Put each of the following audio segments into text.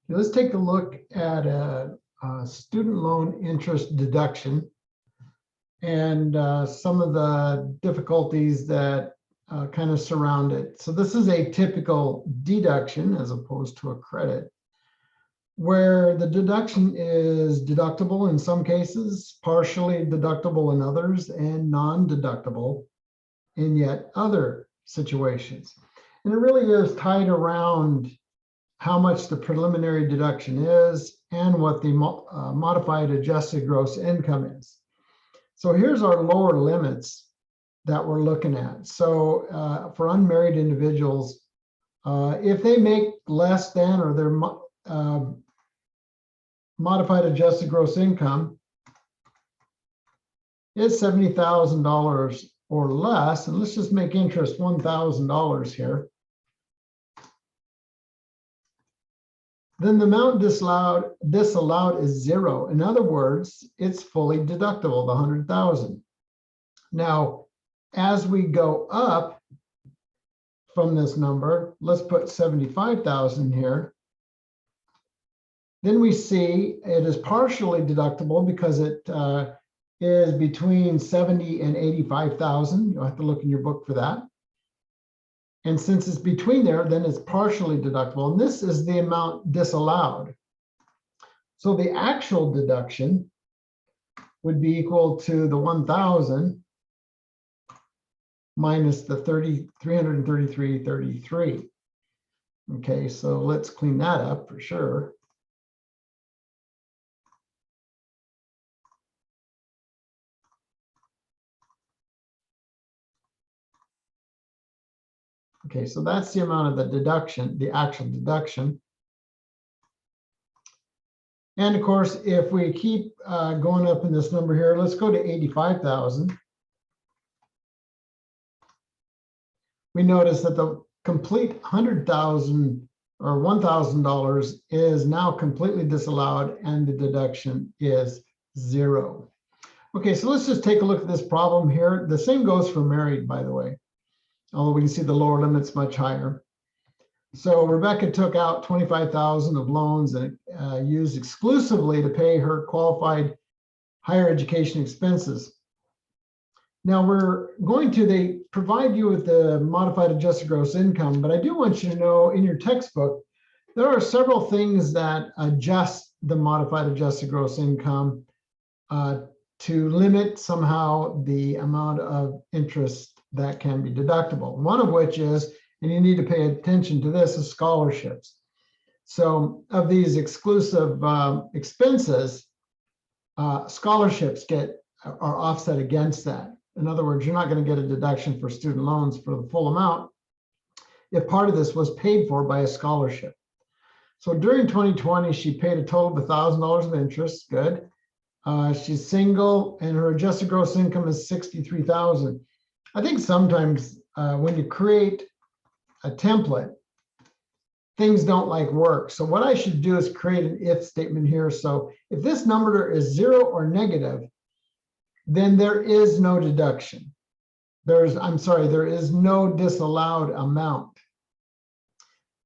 Let's take a look at a student loan interest deduction and some of the difficulties that kind of surround it. So this is a typical deduction as opposed to a credit, where the deduction is deductible in some cases, partially deductible in others, and non-deductible in yet other situations. And it really is tied around how much the preliminary deduction is and what the modified adjusted gross income is. So here's our lower limits that we're looking at. So for unmarried individuals, if they make less than or their modified adjusted gross income is $70,000 or less, and let's just make interest $1,000 here, then the amount disallowed is zero. In other words, it's fully deductible, the 100,000. Now, as we go up from this number, let's put 75,000 here. Then we see it is partially deductible because it is between 70 and 85,000. You'll have to look in your book for that. And since it's between there, then it's partially deductible. And this is the amount disallowed. So the actual deduction would be equal to the 1,000 minus the 333.33. Okay, so let's clean that up for sure. Okay, so that's the amount of the deduction, the actual deduction. And of course, if we keep going up in this number here, let's go to 85,000. We notice that the complete 100,000 or $1,000 is now completely disallowed and the deduction is zero. Okay, so let's just take a look at this problem here. The same goes for married, by the way, although we can see the lower limit's much higher. So Rebecca took out 25,000 of loans and used exclusively to pay her qualified higher education expenses. Now they provide you with the modified adjusted gross income, but I do want you to know in your textbook, there are several things that adjust the modified adjusted gross income to limit somehow the amount of interest that can be deductible. One of which is, and you need to pay attention to this, is scholarships. So of these exclusive expenses, scholarships are offset against that. In other words, you're not going to get a deduction for student loans for the full amount if part of this was paid for by a scholarship. So during 2020, she paid a total of $1,000 of interest. Good. She's single and her adjusted gross income is $63,000. I think sometimes when you create a template, things don't like work. So what I should do is create an if statement here. So if this number is 0 or negative, then there is no deduction. There is no disallowed amount,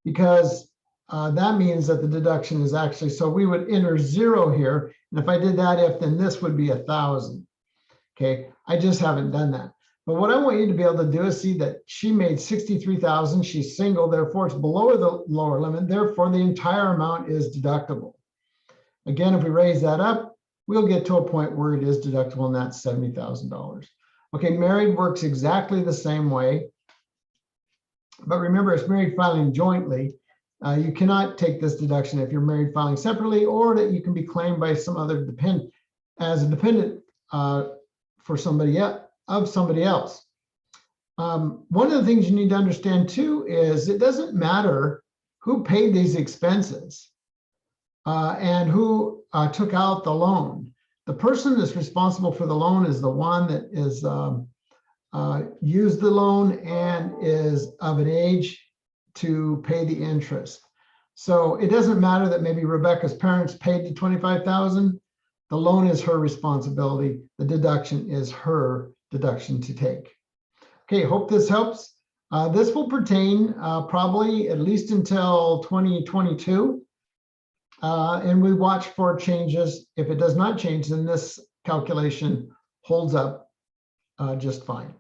because that means that the deduction is actually, so we would enter 0 here. And if I did that if, then this would be 1,000. Okay, I just haven't done that. But what I want you to be able to do is see that she made 63,000. She's single, therefore it's below the lower limit. Therefore, the entire amount is deductible. Again, if we raise that up, we'll get to a point where it is deductible, and that's $70,000. Okay, married works exactly the same way. But remember, it's married filing jointly. You cannot take this deduction if you're married filing separately, or that you can be claimed by some other dependent as a dependent for somebody else. One of the things you need to understand too is it doesn't matter who paid these expenses and who took out the loan. The person that's responsible for the loan is the one that is used the loan and is of an age to pay the interest. So it doesn't matter that maybe Rebecca's parents paid the $25,000. The loan is her responsibility. The deduction is her deduction to take. Okay, hope this helps. This will pertain probably at least until 2022. And we watch for changes. If it does not change, then this calculation holds up just fine.